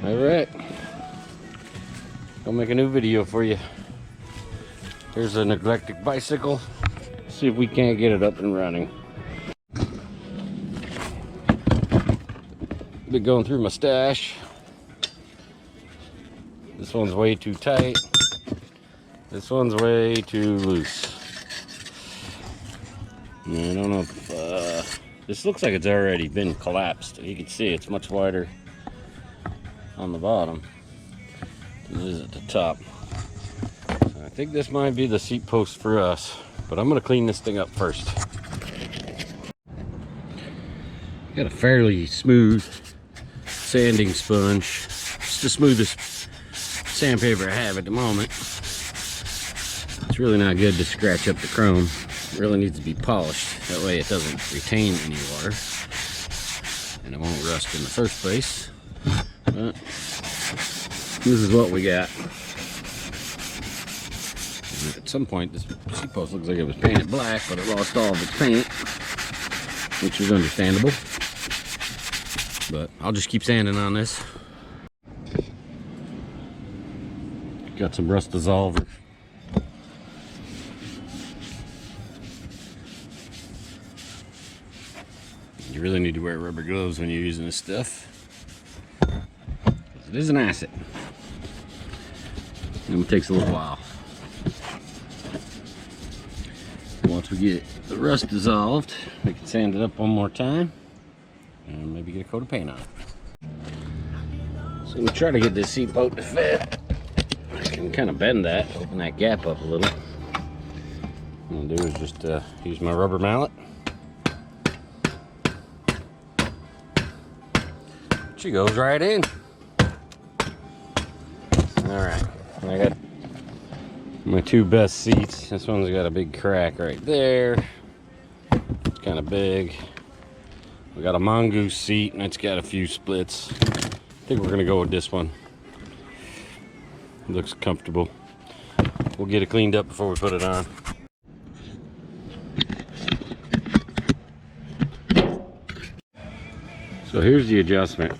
Alright. I'll make a new video for you. Here's a neglected bicycle. See if we can't get it up and running. Been going through my stash. This one's way too tight. This one's way too loose. I don't know if, this looks like it's already been collapsed. You can see it's much wider on the bottom than it is at the top. So I think this might be the seat post for us, but I'm gonna clean this thing up first. Got a fairly smooth sanding sponge. It's the smoothest sandpaper I have at the moment. It's really not good to scratch up the chrome. It really needs to be polished. That way it doesn't retain any water and it won't rust in the first place. But this is what we got. And at some point this seat post looks like it was painted black, but it lost all of its paint, which is understandable. But I'll just keep sanding on this. Got some rust dissolver. You really need to wear rubber gloves when you're using this stuff. It is an acid. And it takes a little while. Once we get the rust dissolved, we can sand it up one more time and maybe get a coat of paint on it. So I'm gonna try to get this seat post to fit. I can kind of bend that, open that gap up a little. What I'm gonna do is just use my rubber mallet. She goes right in. Alright, I got my two best seats. This one's got a big crack right there. It's kind of big. We got a mongoose seat and it's got a few splits. I think we're gonna go with this one. It looks comfortable. We'll get it cleaned up before we put it on. So here's the adjustment.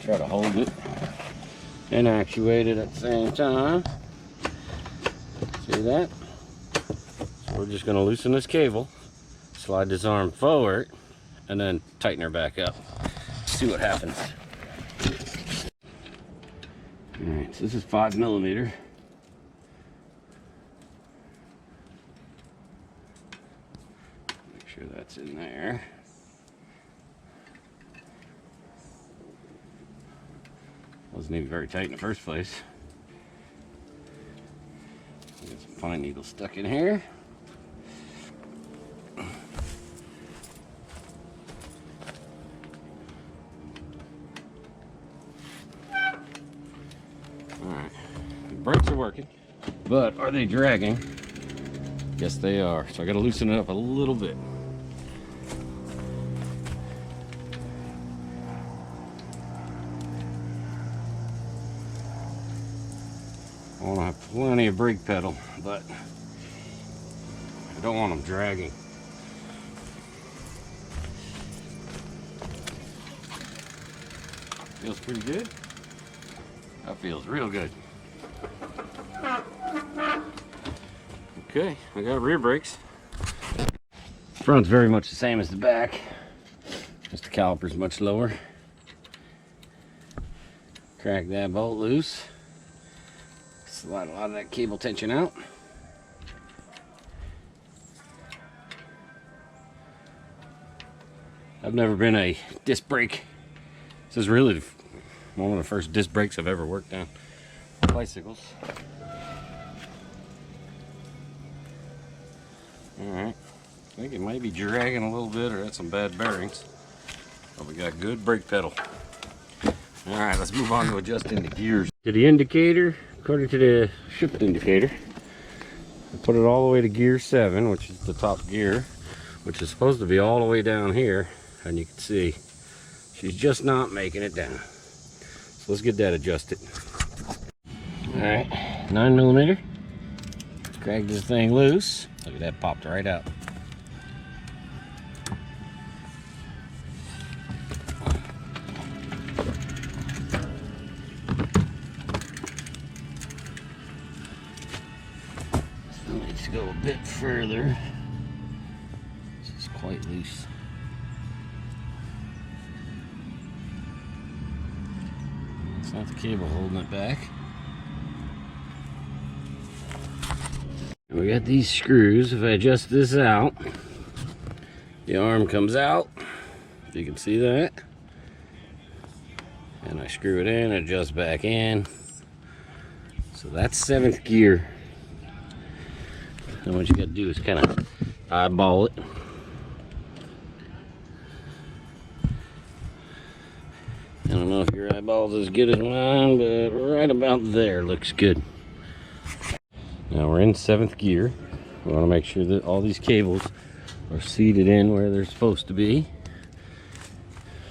Try to hold it and actuate it at the same time. See that? So we're just going to loosen this cable, slide this arm forward, and then tighten her back up. See what happens. Alright, so this is 5mm. Make sure that's in there. Wasn't even very tight in the first place. Got some pine needles stuck in here. Alright, the brakes are working, but are they dragging? Yes, they are. So I gotta loosen it up a little bit. I want to have plenty of brake pedal, but I don't want them dragging. Feels pretty good. That feels real good. Okay, I got rear brakes. Front's very much the same as the back, just the caliper's much lower. Crack that bolt loose. Slide a lot of that cable tension out. I've never been a disc brake. This is really one of the first disc brakes I've ever worked on bicycles. Alright, I think it might be dragging a little bit or had some bad bearings, but we got good brake pedal. Alright, let's move on to adjusting the gears. To the indicator, according to the shift indicator, I put it all the way to gear 7, which is the top gear, which is supposed to be all the way down here, and you can see she's just not making it down. So let's get that adjusted. Alright, 9mm. Let's crack this thing loose. Look at that, popped right out. go a bit further. This is quite loose. It's not the cable holding it back. We got these screws. If I adjust this out, the arm comes out. If you can see that. And I screw it in, adjust back in. So that's 7th gear. And what you got to do is kind of eyeball it. I don't know if your eyeball's as good as mine, but right about there looks good. Now we're in 7th gear. We want to make sure that all these cables are seated in where they're supposed to be.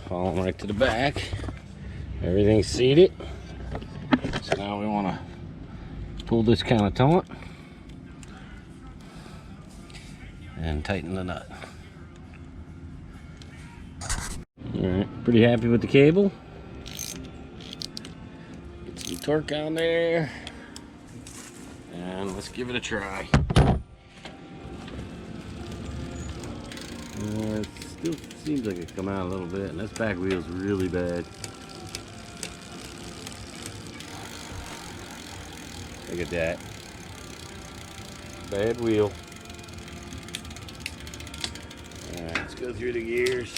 Follow them right to the back. Everything's seated. So now we want to pull this kind of taut and tighten the nut. Alright, pretty happy with the cable. Get some torque on there. And let's give it a try. It still seems like it come out a little bit, and this back wheel's really bad. Look at that. Bad wheel. Alright, let's go through the gears.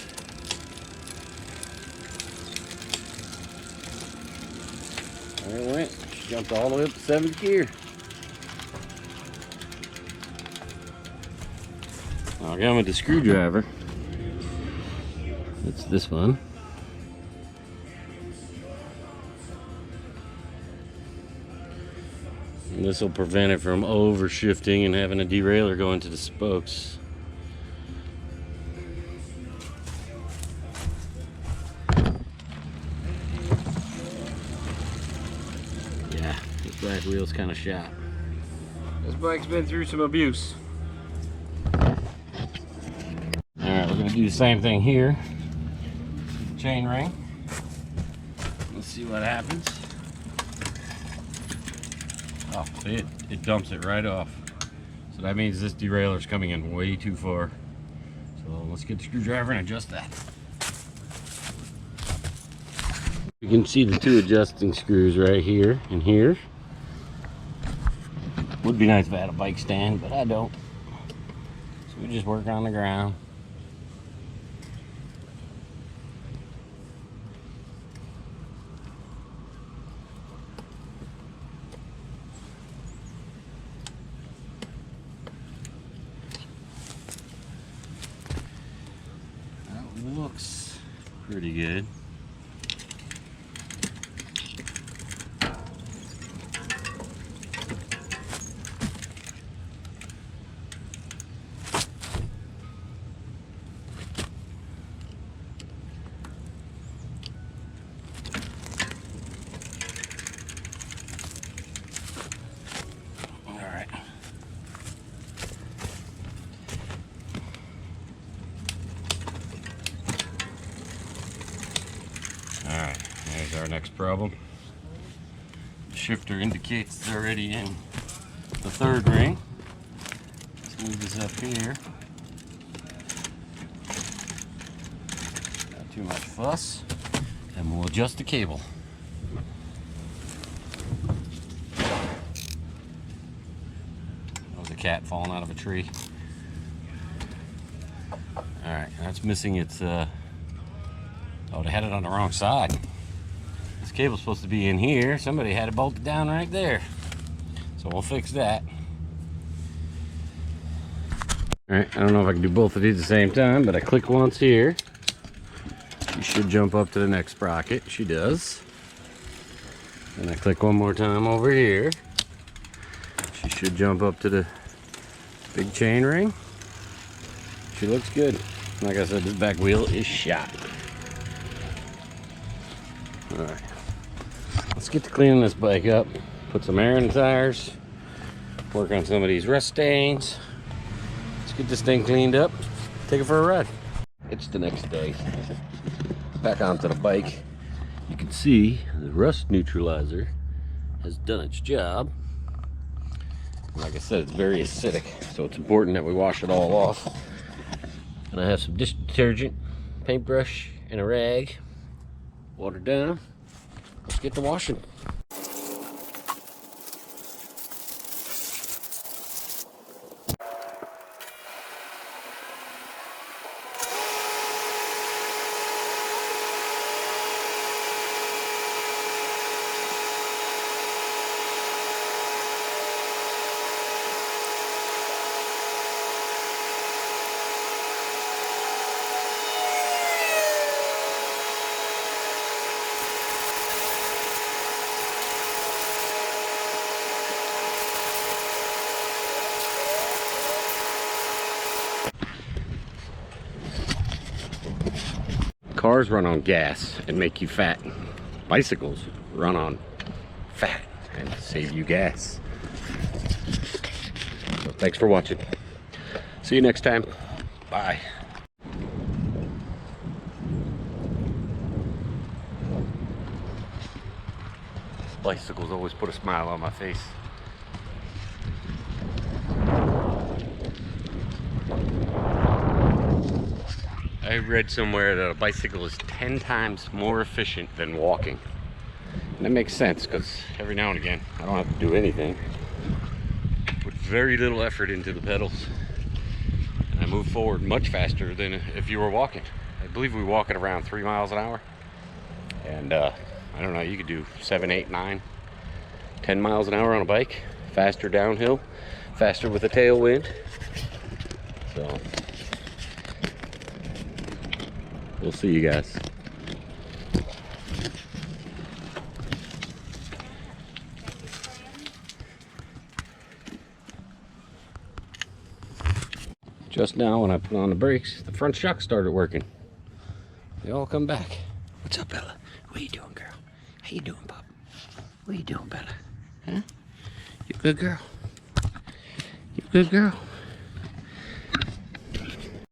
There it went. Jumped all the way up to 7th gear. Now I got with the screwdriver. It's this one. And this will prevent it from over shifting and having a derailleur go into the spokes. Yeah, this back wheel's kind of shot. This bike's been through some abuse. Alright, we're going to do the same thing here. Chain ring. Let's see what happens. Oh, see it dumps it right off. So that means this derailleur is coming in way too far. So let's get the screwdriver and adjust that. You can see the 2 adjusting screws right here and here. Would be nice if I had a bike stand, but I don't. So we just work on the ground. That looks pretty good. Alright, there's our next problem. The shifter indicates it's already in the 3rd ring. Let's move this up here. Not too much fuss. And we'll adjust the cable. That was a cat falling out of a tree. Alright, that's missing its oh, they had it on the wrong side. This cable's supposed to be in here. Somebody had it bolted down right there. So we'll fix that. Alright, I don't know if I can do both of these at the same time, but I click once here. She should jump up to the next sprocket. She does. And I click one more time over here. She should jump up to the big chain ring. She looks good. Like I said, this back wheel is shot. Alright, let's get to cleaning this bike up. Put some air in the tires. Work on some of these rust stains. Let's get this thing cleaned up. Take it for a ride. It's the next day. Back onto the bike. You can see the rust neutralizer has done its job. Like I said, it's very acidic, so it's important that we wash it all off. And I have some dish detergent, paintbrush, and a rag. Water down. Let's get to washing. Cars run on gas and make you fat. Bicycles run on fat and save you gas. So thanks for watching. See you next time. Bye. Bicycles always put a smile on my face. I read somewhere that a bicycle is 10 times more efficient than walking. And that makes sense, because every now and again, I don't have to do anything. Put very little effort into the pedals. And I move forward much faster than if you were walking. I believe we walk at around 3 miles an hour. And I don't know, you could do 7, 8, 9, 10 miles an hour on a bike. Faster downhill, faster with a tailwind. So we'll see you guys. Just now when I put on the brakes, the front shock started working. They all come back. What's up, Bella? What you doing, girl? How you doing, Pop? What you doing, Bella? Huh? You a good girl? You a good girl?